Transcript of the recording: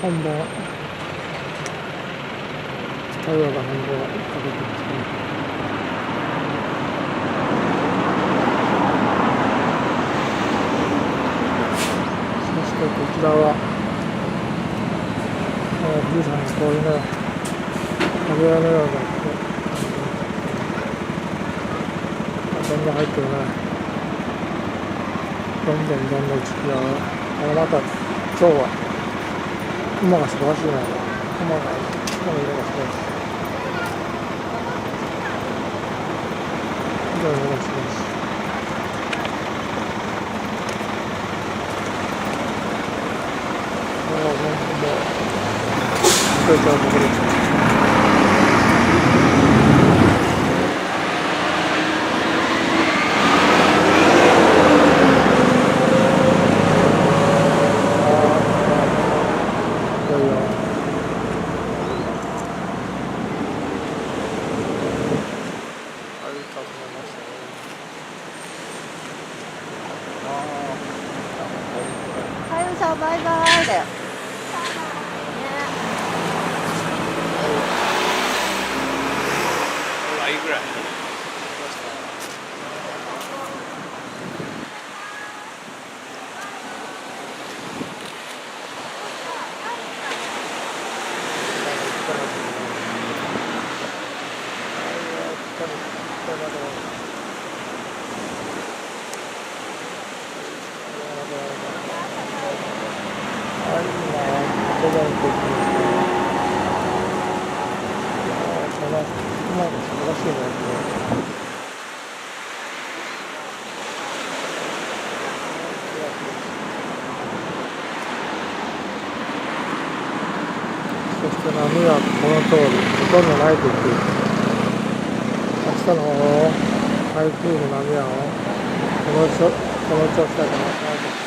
本太陽が本当はかけてますね。そしてこちらは富士山にこういうね壁屋のようがあってどんどん入ってるね。どんどん月日がまた今日は雲が素晴らしいね。雲の色がすごい。色がすごいです。もうこれからここです。かゆさんバイバイだよ。倍ぐらい。そして波はこの通りほとんどないと言っていい。明日の台風の波はこの調子だと思ってないです。